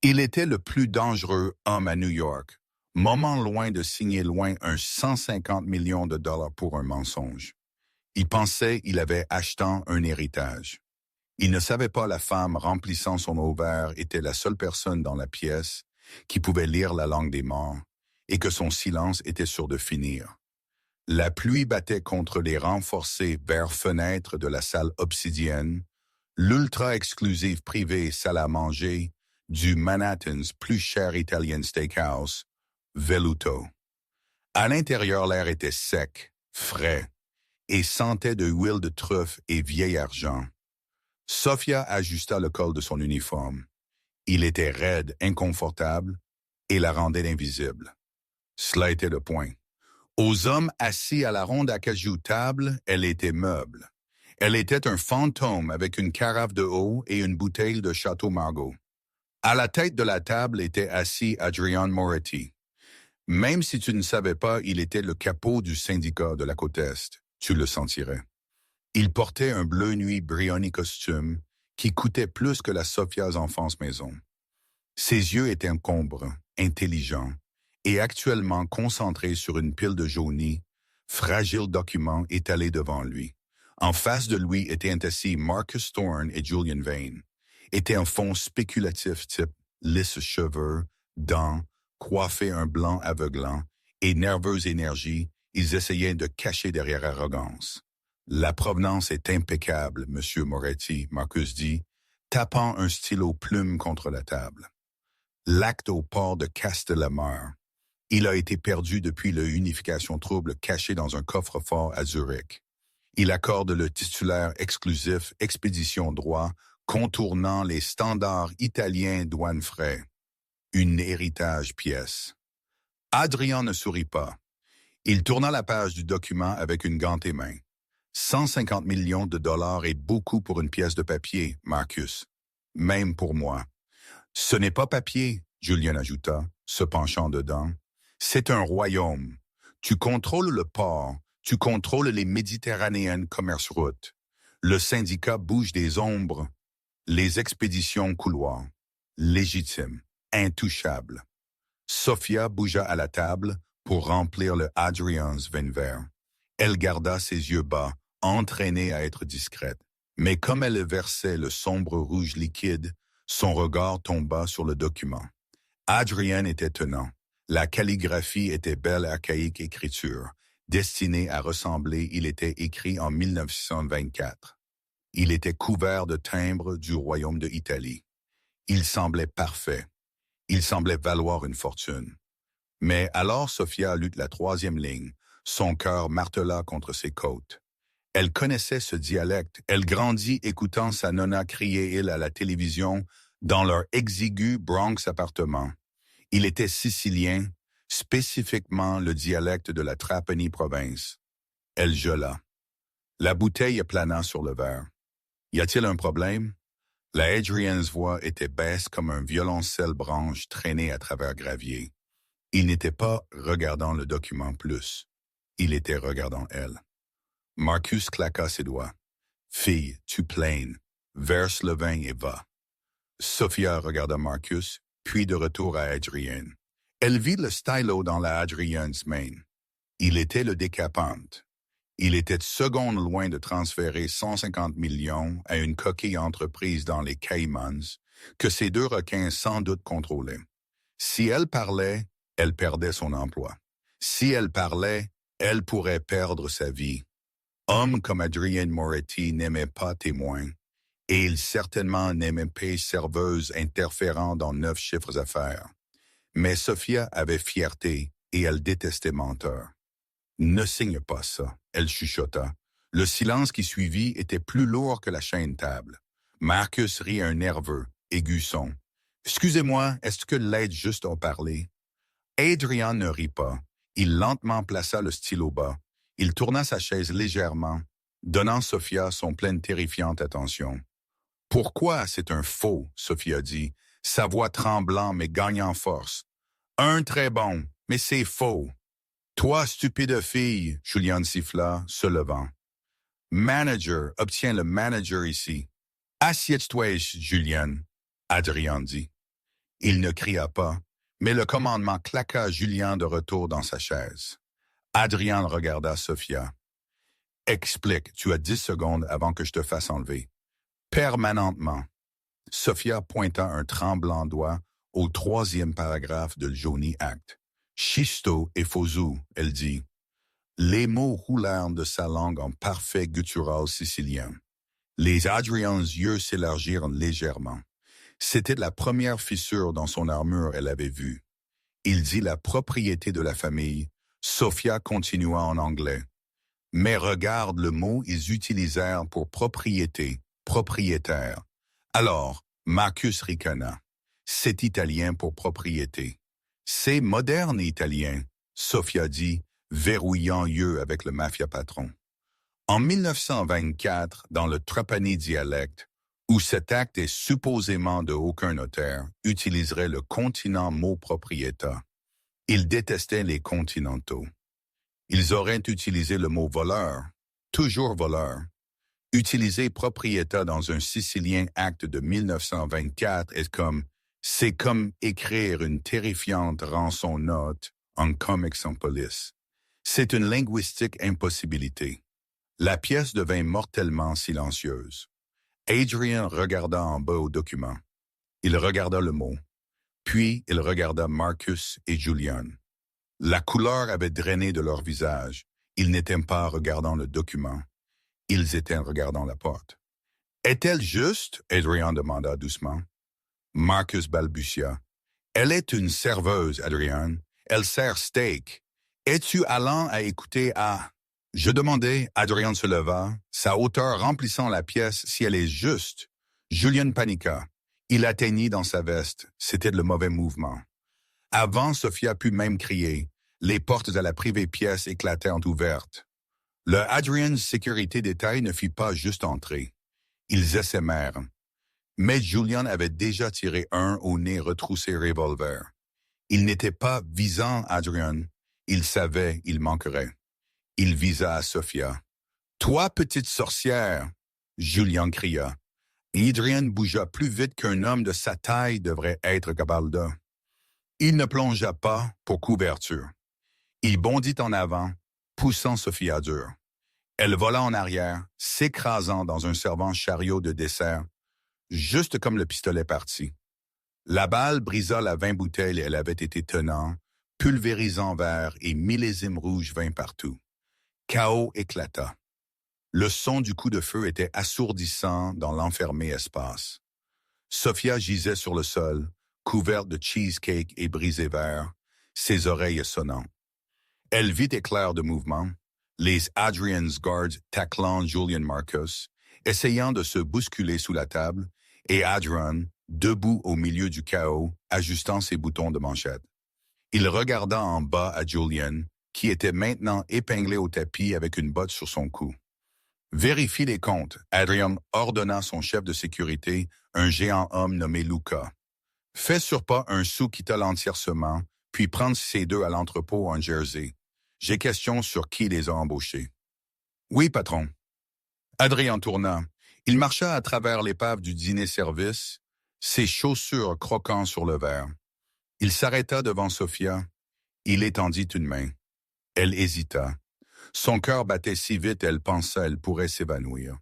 Il était le plus dangereux homme à New York, moment loin de signer loin un 150 millions de dollars pour un mensonge. Il pensait il avait achetant un héritage. Il ne savait pas la femme remplissant son ovaire était la seule personne dans la pièce qui pouvait lire la langue des morts et que son silence était sûr de finir. La pluie battait contre les renforcés verres-fenêtres de la salle obsidienne, l'ultra-exclusive privée salle à manger du Manhattan's plus cher Italian Steakhouse, Veluto. À l'intérieur, l'air était sec, frais, et sentait de huile de truffe et vieil argent. Sophia ajusta le col de son uniforme. Il était raide, inconfortable, et la rendait invisible. Cela était le point. Aux hommes assis à la ronde acajou table, elle était meuble. Elle était un fantôme avec une carafe de eau et une bouteille de Château Margaux. À la tête de la table était assis Adrian Moretti. Même si tu ne savais pas, il était le capot du syndicat de la côte Est. Tu le sentirais. Il portait un bleu nuit Brioni costume qui coûtait plus que la Sophia's enfance maison. Ses yeux étaient encombrants, intelligents, et actuellement concentrés sur une pile de jaunis, fragiles documents étalés devant lui. En face de lui étaient assis Marcus Thorne et Julian Vane. Était un fond spéculatif type lisses cheveux, dents, coiffés un blanc aveuglant, et nerveuse énergie, ils essayaient de cacher derrière arrogance. La provenance est impeccable, Monsieur Moretti, Marcus dit, tapant un stylo plume contre la table. L'acte au port de Castellamare. Il a été perdu depuis la unification trouble caché dans un coffre-fort à Zurich. Il accorde le titulaire exclusif Expédition Droit, contournant les standards italiens douane frais. Une héritage pièce. Adrien ne sourit pas. Il tourna la page du document avec une gantée main. 150 millions de dollars est beaucoup pour une pièce de papier, Marcus. Même pour moi. Ce n'est pas papier, Julian ajouta, se penchant dedans. C'est un royaume. Tu contrôles le port, tu contrôles les Méditerranéennes commerce-routes. Le syndicat bouge des ombres, les expéditions couloirs. Légitime, intouchable. Sophia bougea à la table pour remplir le Adrian's vin vert. Elle garda ses yeux bas, entraînée à être discrète. Mais comme elle versait le sombre rouge liquide, son regard tomba sur le document. Adrien était tenant. La calligraphie était belle archaïque écriture. Destiné à ressembler, il était écrit en 1924. Il était couvert de timbres du royaume de Italie. Il semblait parfait. Il semblait valoir une fortune. Mais alors Sophia lut la troisième ligne. Son cœur martela contre ses côtes. Elle connaissait ce dialecte. Elle grandit écoutant sa nonna crier il à la télévision dans leur exigu Bronx appartement. Il était sicilien, spécifiquement le dialecte de la Trapani province. Elle gela. La bouteille plana sur le verre. Y a-t-il un problème? La Adrian's voix était basse comme un violoncelle branche traîné à travers gravier. Il n'était pas regardant le document plus. Il était regardant elle. Marcus claqua ses doigts. Fille, tu plaines. Verse le vin et va. Sophia regarda Marcus, puis de retour à Adrien. Elle vit le stylo dans la Adrian's main. Il était le décapante. Il était seconde loin de transférer 150 millions à une coquille entreprise dans les Caïmans que ces deux requins sans doute contrôlaient. Si elle parlait, elle perdait son emploi. Si elle parlait, elle pourrait perdre sa vie. Homme comme Adrien Moretti n'aimait pas témoins, et il certainement n'aimait pas serveuse interférant dans 9 chiffres d'affaires. Mais Sophia avait fierté et elle détestait menteur. Ne signe pas ça, elle chuchota. Le silence qui suivit était plus lourd que la chaîne table. Marcus rit un nerveux, aigu son. Excusez-moi, est-ce que l'aide juste à parler? Adrien ne rit pas. Il lentement plaça le stylo bas. Il tourna sa chaise légèrement, donnant Sophia son pleine terrifiante attention. Pourquoi c'est un faux, Sophia dit, sa voix tremblant mais gagnant force. Un très bon, mais c'est faux. Toi, stupide fille, Julian siffla, se levant. Manager, obtiens le manager ici. Assieds-toi, Julian, Adrien dit. Il ne cria pas, mais le commandement claqua Julien de retour dans sa chaise. Adrien regarda Sophia. « Explique, tu as 10 secondes avant que je te fasse enlever. » « Permanentement. » Sophia pointa un tremblant doigt au 3e paragraphe de Johnny Act. « Schisto et Fozu, elle dit. » Les mots roulèrent de sa langue en parfait guttural sicilien. Les Adriens' yeux s'élargirent légèrement. C'était la première fissure dans son armure elle avait vue. Il dit la propriété de la famille. Sophia continua en anglais. Mais regarde le mot ils utilisèrent pour propriété, propriétaire. Alors, Marcus ricana. C'est italien pour propriété. C'est moderne italien, Sophia dit, verrouillant yeux avec le mafia patron. En 1924, dans le Trapani dialecte, où cet acte est supposément de aucun notaire, utiliserait le continent mot propriétat. Ils détestaient les continentaux. Ils auraient utilisé le mot voleur, toujours voleur. Utiliser propriétat dans un Sicilien acte de 1924 c'est comme écrire une terrifiante rançon note en Comics sans police. C'est une linguistique impossibilité. La pièce devint mortellement silencieuse. Adrien regarda en bas au document. Il regarda le mot. Puis il regarda Marcus et Julian. La couleur avait drainé de leur visage. Ils n'étaient pas regardant le document. Ils étaient regardant la porte. « Est-elle juste? » Adrien demanda doucement. Marcus balbutia. « Elle est une serveuse, Adrien. Elle sert steak. Es-tu allant à écouter à... » Je demandai, Adrien se leva, sa hauteur remplissant la pièce si elle est juste. Julien paniqua. Il atteignit dans sa veste. C'était le mauvais mouvement. Avant, Sophia put même crier. Les portes de la privée pièce éclatèrent ouvertes. Le Adrian Sécurité Détail ne fit pas juste entrer. Ils essaimèrent. Mais Julian avait déjà tiré un au nez retroussé revolver. Il n'était pas visant Adrian. Il savait il manquerait. Il visa à Sophia. « Toi, petite sorcière !» Julian cria. Adrien bougea plus vite qu'un homme de sa taille devrait être capable de. Il ne plongea pas pour couverture. Il bondit en avant, poussant Sophia à dur. Elle vola en arrière, s'écrasant dans un servant chariot de dessert, juste comme le pistolet parti. La balle brisa la 20 bouteilles elle avait été tenant, pulvérisant verre et millésime rouge vint partout. Chaos éclata. Le son du coup de feu était assourdissant dans l'enfermé espace. Sophia gisait sur le sol, couverte de cheesecake et brisé vert, ses oreilles sonnant. Elle vit éclairs de mouvement, les Adrian's Guards taclant Julian Marcus, essayant de se bousculer sous la table, et Adrian, debout au milieu du chaos, ajustant ses boutons de manchette. Il regarda en bas à Julian, qui était maintenant épinglé au tapis avec une botte sur son cou. « Vérifie les comptes », Adrien ordonna son chef de sécurité, un géant homme nommé Luca. « Fais sur pas un sou qui t'a l'entiercement, puis prendre ces deux à l'entrepôt en Jersey. J'ai question sur qui les a embauchés. »« Oui, patron. » Adrien tourna. Il marcha à travers l'épave du dîner-service, ses chaussures croquant sur le verre. Il s'arrêta devant Sophia. Il étendit une main. Elle hésita. Son cœur battait si vite, elle pensa elle pourrait s'évanouir.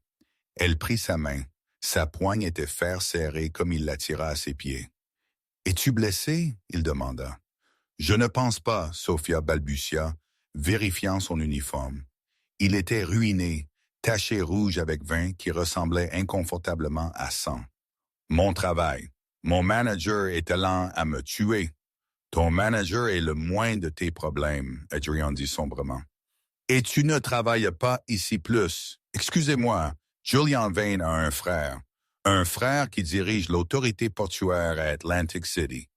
Elle prit sa main. Sa poigne était fer serré comme il la tira à ses pieds. « Es-tu blessé? » il demanda. « Je ne pense pas, » Sophia balbutia, vérifiant son uniforme. Il était ruiné, taché rouge avec vin qui ressemblait inconfortablement à sang. « Mon travail. Mon manager était lent à me tuer. » Ton manager est le moins de tes problèmes, Adrien dit sombrement. Et tu ne travailles pas ici plus. Excusez-moi, Julian Vane a un frère qui dirige l'autorité portuaire à Atlantic City.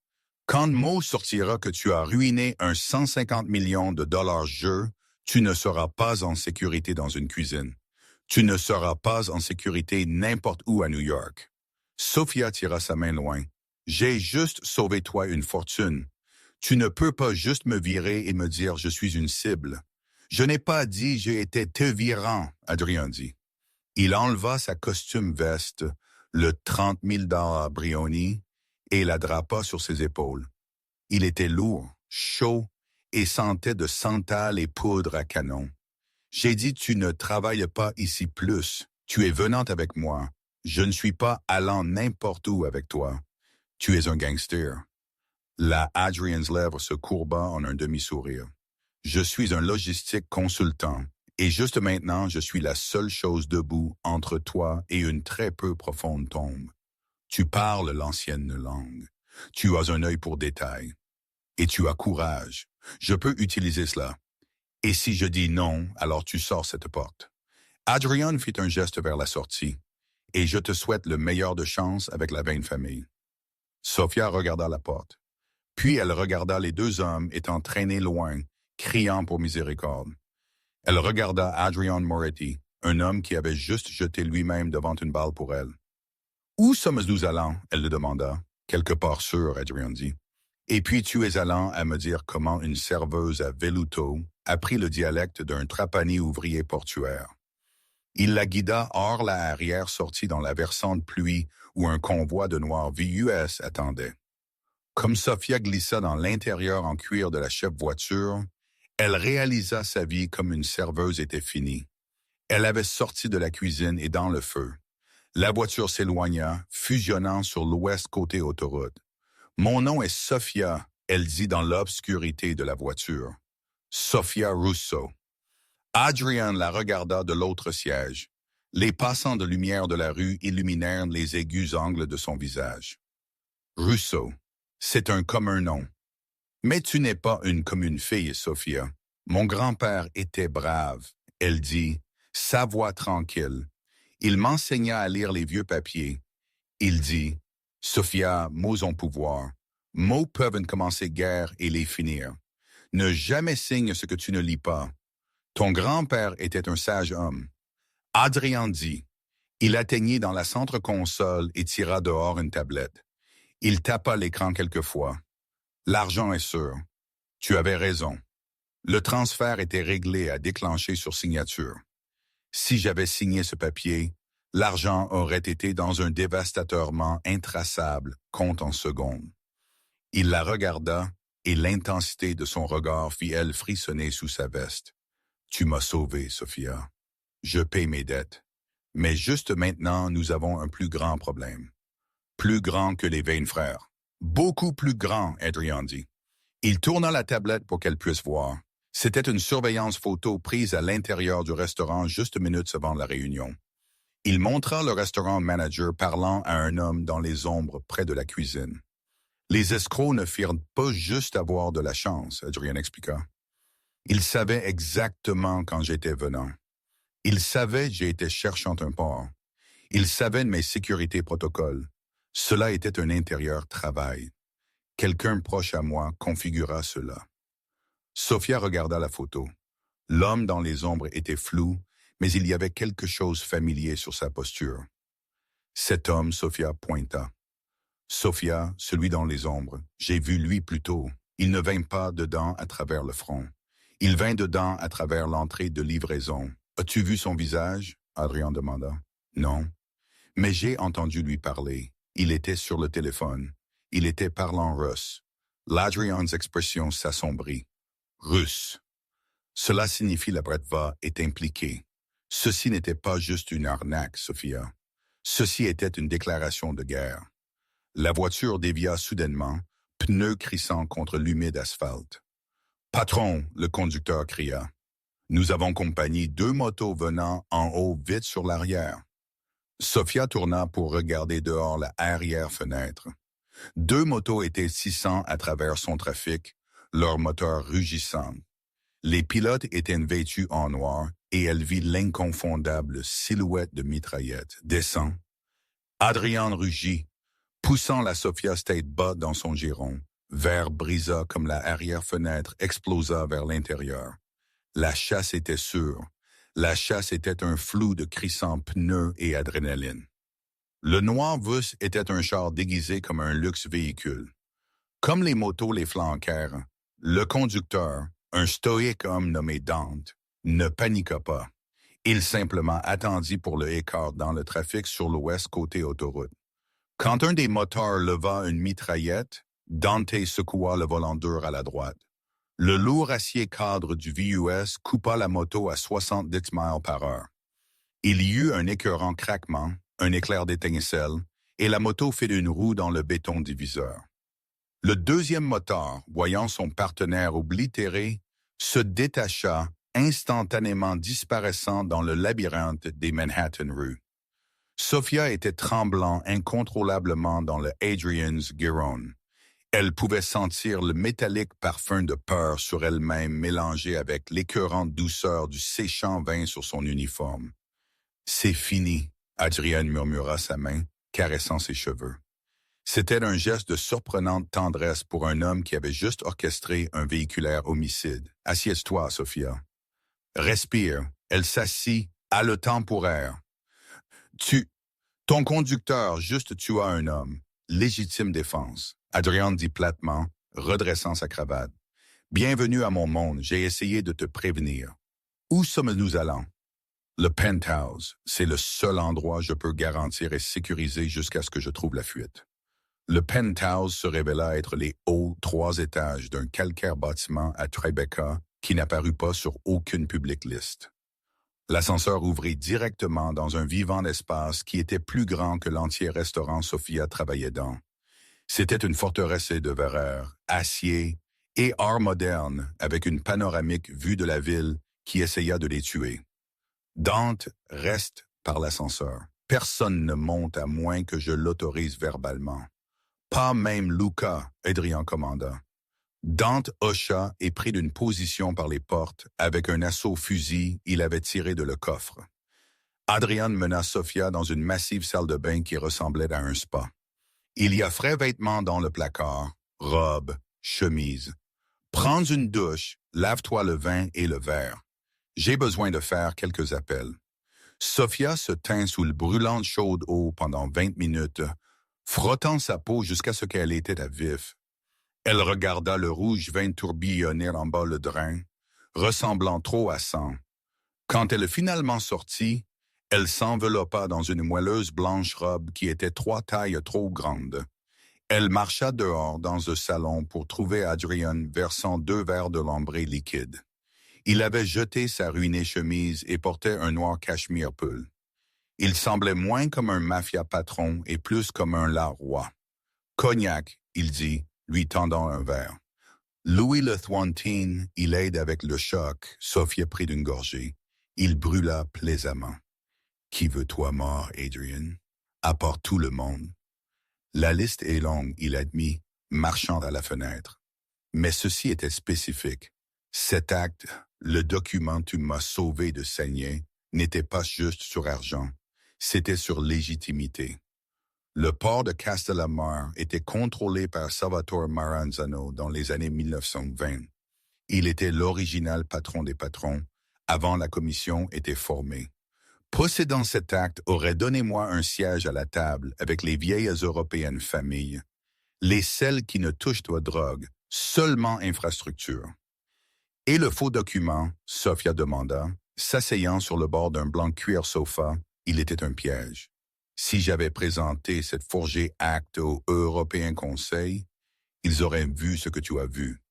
Quand le mot sortira que tu as ruiné un 150 millions de dollars jeu, tu ne seras pas en sécurité dans une cuisine. Tu ne seras pas en sécurité n'importe où à New York. Sophia tira sa main loin. J'ai juste sauvé toi une fortune. Tu ne peux pas juste me virer et me dire je suis une cible. Je n'ai pas dit j'ai été te virant, Adrien dit. Il enleva sa costume veste, le 30 000 Brioni, et la drapa sur ses épaules. Il était lourd, chaud et sentait de santal et poudre à canon. J'ai dit, tu ne travailles pas ici plus. Tu es venante avec moi. Je ne suis pas allant n'importe où avec toi. Tu es un gangster. La Adrian's lèvres se courba en un demi-sourire. Je suis un logistique consultant, et juste maintenant, je suis la seule chose debout entre toi et une très peu profonde tombe. Tu parles l'ancienne langue. Tu as un œil pour détail. Et tu as courage. Je peux utiliser cela. Et si je dis non, alors tu sors cette porte. Adrian fit un geste vers la sortie. Et je te souhaite le meilleur de chance avec la vaine famille. Sophia regarda la porte. Puis elle regarda les deux hommes étant traînés loin, criant pour miséricorde. Elle regarda Adrian Moretti, un homme qui avait juste jeté lui-même devant une balle pour elle. « Où sommes-nous allant ?» elle le demanda. « Quelque part sûr, Adrian dit. Et puis tu es allant à me dire comment une serveuse à Veluto apprit le dialecte d'un trapani ouvrier portuaire. Il la guida hors la arrière sortie dans la versante pluie où un convoi de noirs VUS attendait. Comme Sophia glissa dans l'intérieur en cuir de la chef-voiture, elle réalisa sa vie comme une serveuse était finie. Elle avait sorti de la cuisine et dans le feu. La voiture s'éloigna, fusionnant sur l'ouest côté autoroute. « Mon nom est Sophia », elle dit dans l'obscurité de la voiture. Sophia Russo. Adrian la regarda de l'autre siège. Les passants de lumière de la rue illuminèrent les aigus angles de son visage. Russo. C'est un commun nom. Mais tu n'es pas une commune fille, Sophia. Mon grand-père était brave, elle dit, sa voix tranquille. Il m'enseigna à lire les vieux papiers. Il dit, Sophia, mots ont pouvoir. Mots peuvent commencer guerre et les finir. Ne jamais signe ce que tu ne lis pas. Ton grand-père était un sage homme. Adrien dit. Il atteignit dans la centre-console et tira dehors une tablette. Il tapa l'écran quelquefois. L'argent est sûr. Tu avais raison. Le transfert était réglé à déclencher sur signature. Si j'avais signé ce papier, l'argent aurait été dans un dévastateurement intraçable, compte en secondes. Il la regarda et l'intensité de son regard fit elle frissonner sous sa veste. Tu m'as sauvé, Sophia. Je paie mes dettes. Mais juste maintenant, nous avons un plus grand problème. Plus grand que les Vane frères. Beaucoup plus grand, Adrian dit. Il tourna la tablette pour qu'elle puisse voir. C'était une surveillance photo prise à l'intérieur du restaurant juste minutes avant la réunion. Il montra le restaurant manager parlant à un homme dans les ombres près de la cuisine. Les escrocs ne firent pas juste avoir de la chance, Adrian expliqua. Ils savaient exactement quand j'étais venant. Ils savaient j'ai été cherchant un port. Ils savaient de mes sécurités protocoles. Cela était un intérieur travail. Quelqu'un proche à moi configura cela. Sophia regarda la photo. L'homme dans les ombres était flou, mais il y avait quelque chose de familier sur sa posture. Cet homme, Sophia pointa. Sophia, celui dans les ombres, j'ai vu lui plus tôt. Il ne vint pas dedans à travers le front. Il vint dedans à travers l'entrée de livraison. As-tu vu son visage? Adrien demanda. Non. Mais j'ai entendu lui parler. Il était sur le téléphone. Il était parlant russe. L'Adrian's expression s'assombrit. Russe. Cela signifie la Bretva est impliquée. Ceci n'était pas juste une arnaque, Sophia. Ceci était une déclaration de guerre. La voiture dévia soudainement, pneus crissant contre l'humide asphalte. « Patron !» le conducteur cria. « Nous avons compagnie 2 motos venant en haut vite sur l'arrière. » Sophia tourna pour regarder dehors la arrière-fenêtre. 2 motos étaient sissant à travers son trafic, leurs moteurs rugissants. Les pilotes étaient vêtus en noir et elle vit l'inconfondable silhouette de mitraillette. Descend. Adrien rugit, poussant la Sophia State bas dans son giron. Verre brisa comme la arrière-fenêtre explosa vers l'intérieur. La chasse était sûre. La chasse était un flou de crissants pneus et adrénaline. Le noir Vus était un char déguisé comme un luxe véhicule. Comme les motos les flanquèrent, le conducteur, un stoïque homme nommé Dante, ne paniqua pas. Il simplement attendit pour le écart dans le trafic sur l'ouest côté autoroute. Quand un des motards leva une mitraillette, Dante secoua le volant dur à la droite. Le lourd acier cadre du VUS coupa la moto à 70 miles par heure. Il y eut un écœurant craquement, un éclair d'étincelle, et la moto fit une roue dans le béton diviseur. Le deuxième motard, voyant son partenaire oblitéré, se détacha, instantanément disparaissant dans le labyrinthe des Manhattan rues. Sophia était tremblant incontrôlablement dans le Adrian's Giron. Elle pouvait sentir le métallique parfum de peur sur elle-même mélangé avec l'écœurante douceur du séchant vin sur son uniforme. « C'est fini », Adrian murmura sa main, caressant ses cheveux. C'était un geste de surprenante tendresse pour un homme qui avait juste orchestré un véhiculaire homicide. « Assieds-toi, Sophia. » « Respire. » Elle s'assit, haletant pour air. « Ton conducteur juste tua un homme. Légitime défense. » Adrian dit platement, redressant sa cravate. « Bienvenue à mon monde, j'ai essayé de te prévenir. Où sommes-nous allants? » Le penthouse, c'est le seul endroit où je peux garantir et sécuriser jusqu'à ce que je trouve la fuite. Le penthouse se révéla être les hauts 3 étages d'un calcaire bâtiment à Tribeca qui n'apparut pas sur aucune public list. L'ascenseur ouvrit directement dans un vivant espace qui était plus grand que l'entier restaurant Sophia travaillait dans. C'était une forteresse de verre, acier et art moderne avec une panoramique vue de la ville qui essaya de les tuer. Dante reste par l'ascenseur. Personne ne monte à moins que je l'autorise verbalement. Pas même Luca, Adrien commanda. Dante hocha et prit d'une position par les portes. Avec un assaut fusil, il avait tiré de le coffre. Adrian mena Sophia dans une massive salle de bain qui ressemblait à un spa. Il y a frais vêtements dans le placard, robe, chemise. Prends une douche, lave-toi le vin et le verre. J'ai besoin de faire quelques appels. Sophia se tint sous le brûlante chaude eau pendant 20 minutes, frottant sa peau jusqu'à ce qu'elle était à vif. Elle regarda le rouge vin tourbillonner en bas le drain, ressemblant trop à sang. Quand elle finalement sortit, elle s'enveloppa dans une moelleuse blanche robe qui était 3 tailles trop grande. Elle marcha dehors dans le salon pour trouver Adrian versant 2 verres de lambré liquide. Il avait jeté sa ruinée chemise et portait un noir cachemire pull. Il semblait moins comme un mafia patron et plus comme un larroi. « Cognac », il dit, lui tendant un verre. Louis le Thwantine, il aide avec le choc, Sophia prit d'une gorgée. Il brûla plaisamment. « Qui veut toi mort, Adrian? À part tout le monde. » La liste est longue, il admit, marchant à la fenêtre. Mais ceci était spécifique. Cet acte, le document tu m'as sauvé de saigner, n'était pas juste sur argent. C'était sur légitimité. Le port de Castellamare était contrôlé par Salvatore Maranzano dans les années 1920. Il était l'original patron des patrons, avant la commission était formée. Possédant cet acte aurait donné moi un siège à la table avec les vieilles européennes familles, les celles qui ne touchent aux drogues, seulement infrastructure. Et le faux document, Sophia demanda, s'asseyant sur le bord d'un blanc cuir sofa, il était un piège. Si j'avais présenté cette forgée acte au Européen Conseil, ils auraient vu ce que tu as vu.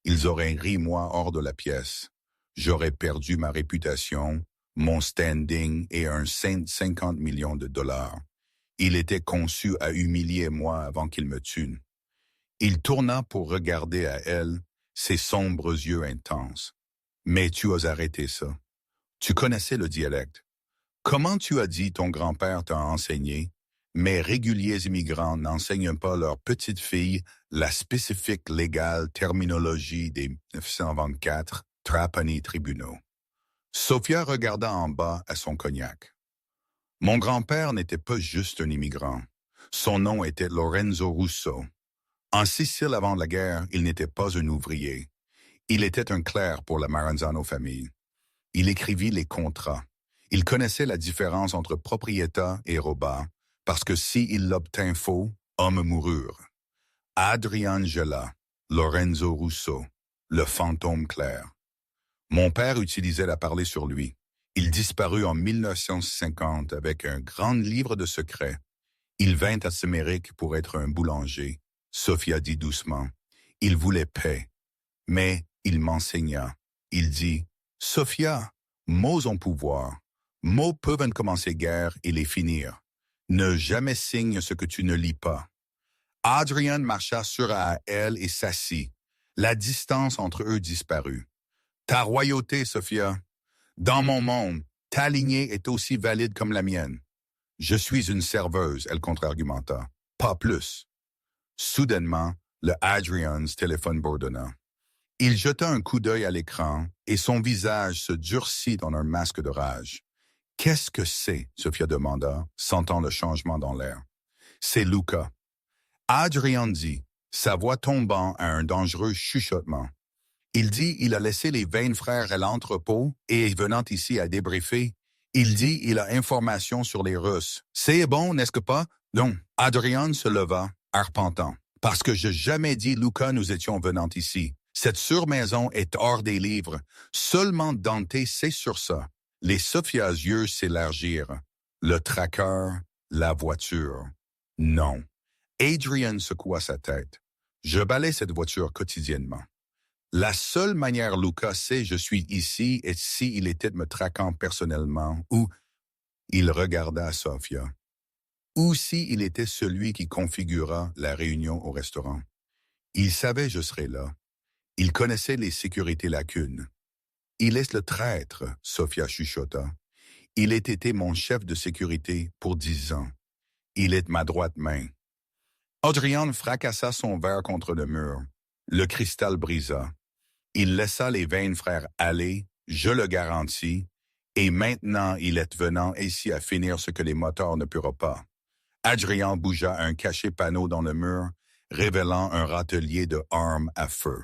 Ils auraient ri moi hors de la pièce. J'aurais perdu ma réputation, mon standing et un 50 millions de dollars. Il était conçu à humilier moi avant qu'il me tue. Il tourna pour regarder à elle, ses sombres yeux intenses. Mais tu as arrêté ça. Tu connaissais le dialecte. Comment tu as dit ton grand-père t'a enseigné, mais réguliers immigrants n'enseignent pas leurs petites filles la spécifique légale terminologie des 1924 Trapani tribunaux. Sophia regarda en bas à son cognac. Mon grand-père n'était pas juste un immigrant. Son nom était Lorenzo Russo. En Sicile avant la guerre, il n'était pas un ouvrier. Il était un clerc pour la Maranzano famille. Il écrivit les contrats. Il connaissait la différence entre propriétat et roba, parce que s'il l'obtint faux, hommes moururent. Adrian Gela, Lorenzo Russo, le fantôme clair. Mon père utilisait la parler sur lui. Il disparut en 1950 avec un grand livre de secrets. Il vint à Sémérique pour être un boulanger. Sophia dit doucement. Il voulait paix. Mais il m'enseigna. Il dit, Sophia, mots ont pouvoir. Mots peuvent commencer guerre et les finir. Ne jamais signe ce que tu ne lis pas. Adrian marcha sur à elle et s'assit. La distance entre eux disparut. Ta royauté, Sophia. Dans mon monde, ta lignée est aussi valide comme la mienne. Je suis une serveuse, elle contre-argumenta. Pas plus. Soudainement, le Adrian's téléphone bourdonna. Il jeta un coup d'œil à l'écran et son visage se durcit dans un masque de rage. « Qu'est-ce que c'est ?» Sophia demanda, sentant le changement dans l'air. « C'est Luca. » Adrian dit, sa voix tombant à un dangereux chuchotement. Il dit il a laissé les 20 frères à l'entrepôt et venant ici à débriefer, il dit il a information sur les Russes. C'est bon, n'est-ce pas? Non. Adrian se leva, arpentant. Parce que je jamais dit Luca nous étions venant ici. Cette surmaison est hors des livres. Seulement Dante sait sur ça. Les Sophia's yeux s'élargirent. Le traqueur, la voiture. Non. Adrian secoua sa tête. Je balaie cette voiture quotidiennement. La seule manière Luca sait je suis ici est s'il était me traquant personnellement ou il regarda Sophia. Ou s'il était celui qui configura la réunion au restaurant. Il savait je serais là. Il connaissait les sécurités lacunes. Il est le traître, Sophia chuchota. Il ait été mon chef de sécurité pour 10 ans. Il est ma droite main. Adrian fracassa son verre contre le mur. Le cristal brisa. Il laissa les 20 frères aller, je le garantis, et maintenant il est venant ici à finir ce que les moteurs ne purent pas. Adrian bougea un cachet-panneau dans le mur, révélant un râtelier de armes à feu.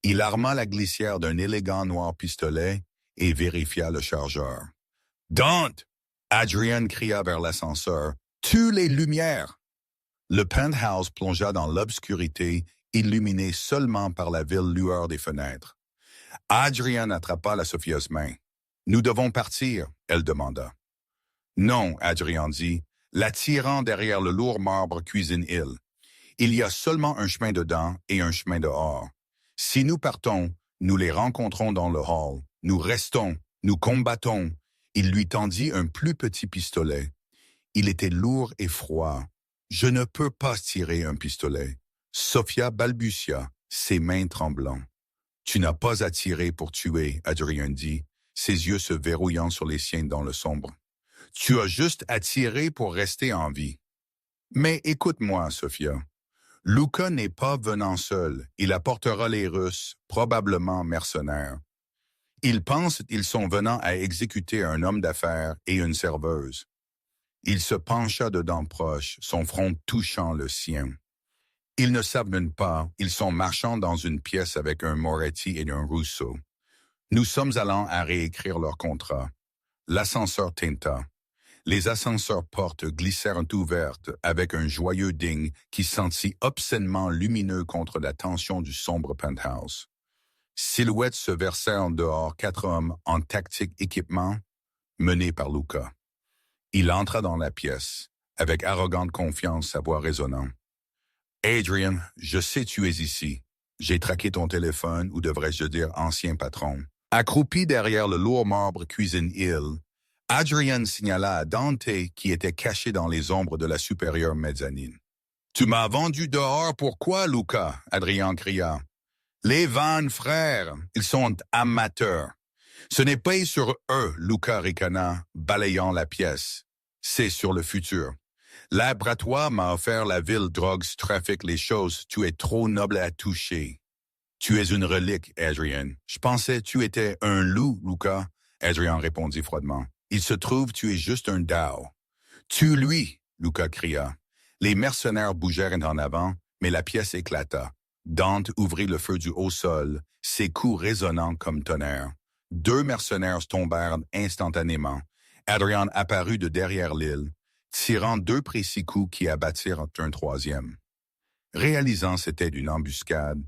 Il arma la glissière d'un élégant noir pistolet et vérifia le chargeur. « Dante! » Adrian cria vers l'ascenseur. « Tue les lumières! » Le penthouse plongea dans l'obscurité, illuminé seulement par la ville lueur des fenêtres. Adrian attrapa la Sophia's main. « Nous devons partir, » elle demanda. « Non, » Adrian dit, l'attirant derrière le lourd marbre Cuisine Hill. Il y a seulement un chemin dedans et un chemin dehors. Si nous partons, nous les rencontrons dans le hall. Nous restons, nous combattons. Il lui tendit un plus petit pistolet. Il était lourd et froid. Je ne peux pas tirer un pistolet. Sophia balbutia, ses mains tremblant. Tu n'as pas à tirer pour tuer, Adrian dit, ses yeux se verrouillant sur les siens dans le sombre. Tu as juste à tirer pour rester en vie. Mais écoute-moi, Sophia. Luca n'est pas venant seul. Il apportera les Russes, probablement mercenaires. Ils pensent qu'ils sont venant à exécuter un homme d'affaires et une serveuse. Il se pencha de dents proches, son front touchant le sien. Ils ne savent même pas, ils sont marchant dans une pièce avec un Moretti et un Rousseau. Nous sommes allant à réécrire leur contrat. L'ascenseur tinta. Les ascenseurs-portes glissèrent ouvertes avec un joyeux ding qui sentit obscènement lumineux contre la tension du sombre penthouse. Silhouettes se versèrent dehors 4 hommes en tactique équipement, menés par Luca. Il entra dans la pièce, avec arrogante confiance, sa voix résonnant. « Adrian, je sais tu es ici. J'ai traqué ton téléphone, ou devrais-je dire ancien patron. » Accroupi derrière le lourd marbre Cuisine Hill, Adrian signala à Dante qui était caché dans les ombres de la supérieure mezzanine. « Tu m'as vendu dehors, pourquoi, Luca ?» Adrian cria. « Les Van frères, ils sont amateurs. Ce n'est pas sur eux, Luca ricana, balayant la pièce. C'est sur le futur. L'abratoire m'a offert la ville, drogues, trafic, les choses. Tu es trop noble à toucher. Tu es une relique, Adrian. Je pensais tu étais un loup, Luca. » Adrian répondit froidement. « Il se trouve tu es juste un Dao. »« Tue-lui » Luca cria. Les mercenaires bougèrent en avant, mais la pièce éclata. Dante ouvrit le feu du haut sol, ses coups résonnant comme tonnerre. 2 mercenaires tombèrent instantanément. Adrian apparut de derrière l'île, tirant 2 précis coups qui abattirent un 3e. Réalisant c'était une embuscade,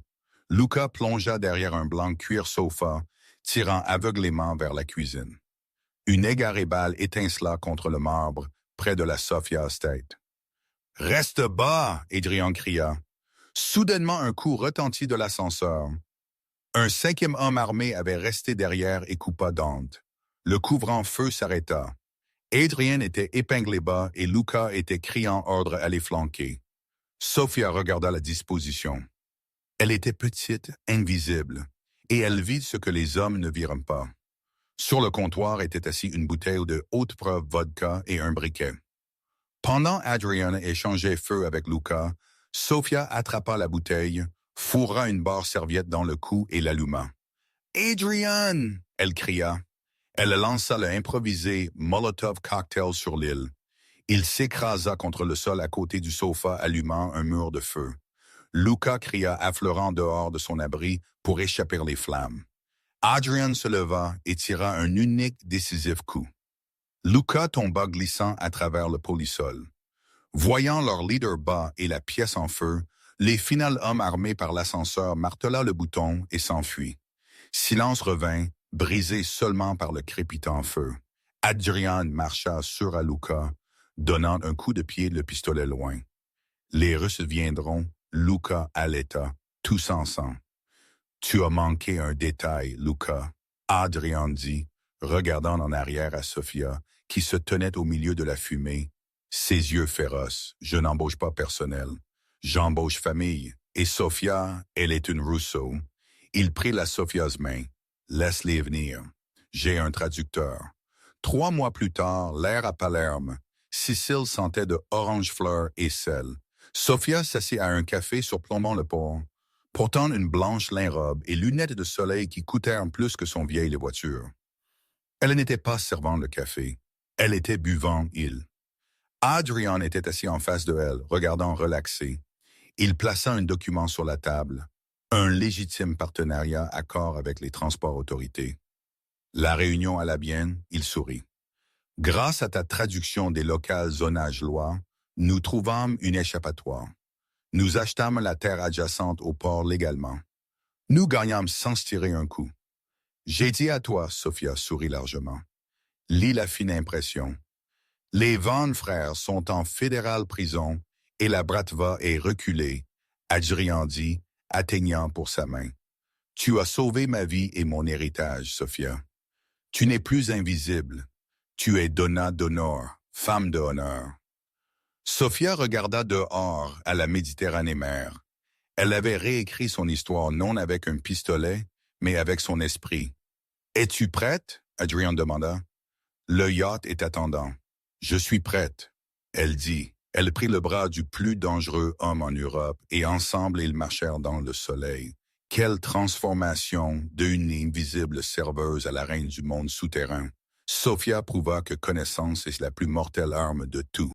Luca plongea derrière un blanc cuir sofa, tirant aveuglément vers la cuisine. Une égarée balle étincela contre le marbre, près de la Sophia's tête. Reste bas, Adrian cria. Soudainement, un coup retentit de l'ascenseur. Un cinquième homme armé avait resté derrière et coupa Dante. Le couvre-feu s'arrêta. Adrian était épinglé bas et Luca était criant ordre à les flanquer. Sophia regarda la disposition. Elle était petite, invisible, et elle vit ce que les hommes ne virent pas. Sur le comptoir était assis une bouteille de haute preuve vodka et un briquet. Pendant Adrian échangeait feu avec Luca, Sophia attrapa la bouteille, fourra une barre serviette dans le cou et l'alluma. « Adrian !» elle cria. Elle lança le improvisé Molotov cocktail sur l'île. Il s'écrasa contre le sol à côté du sofa, allumant un mur de feu. Luca cria affleurant dehors de son abri pour échapper les flammes. Adrian se leva et tira un unique décisif coup. Luca tomba glissant à travers le polysol. Voyant leur leader bas et la pièce en feu, les finals hommes armés par l'ascenseur martela le bouton et s'enfuit. Silence revint, brisé seulement par le crépitant feu. Adrian marcha sur à Luca, donnant un coup de pied le pistolet loin. Les Russes viendront, Luca allaita, tous ensemble. Tu as manqué un détail, Luca, Adrian dit, regardant en arrière à Sophia, qui se tenait au milieu de la fumée. Ses yeux féroces. Je n'embauche pas personnel. J'embauche famille. Et Sophia, elle est une Rousseau. Il prit la Sophia's main. Laisse-les venir. J'ai un traducteur. 3 mois plus tard, l'air à Palerme. Cécile sentait de orange-fleur et sel. Sophia s'assit à un café surplombant le port, portant une blanche lin-robe et lunettes de soleil qui coûtèrent plus que son vieille voiture. Elle n'était pas servant le café. Elle était buvant il. Adrian était assis en face de elle, regardant relaxé. Il plaça un document sur la table. Un légitime partenariat accord avec les transports autorités. La réunion alla bien, il sourit. Grâce à ta traduction des locales zonage loi, nous trouvâmes une échappatoire. Nous achetâmes la terre adjacente au port légalement. Nous gagnâmes sans se tirer un coup. J'ai dit à toi, Sophia sourit largement. Lis la fine impression. Les Vaughan frères sont en fédérale prison et la Bratva est reculée, Adrian dit, atteignant pour sa main. Tu as sauvé ma vie et mon héritage, Sophia. Tu n'es plus invisible. Tu es donna d'honneur, femme de honneur. Sophia regarda dehors à la Méditerranée-mer. Elle avait réécrit son histoire non avec un pistolet, mais avec son esprit. « Es-tu prête? » Adrian demanda. « Le yacht est attendant. »« Je suis prête. » Elle dit. Elle prit le bras du plus dangereux homme en Europe et ensemble ils marchèrent dans le soleil. Quelle transformation d'une invisible serveuse à la reine du monde souterrain. Sophia prouva que connaissance est la plus mortelle arme de tout.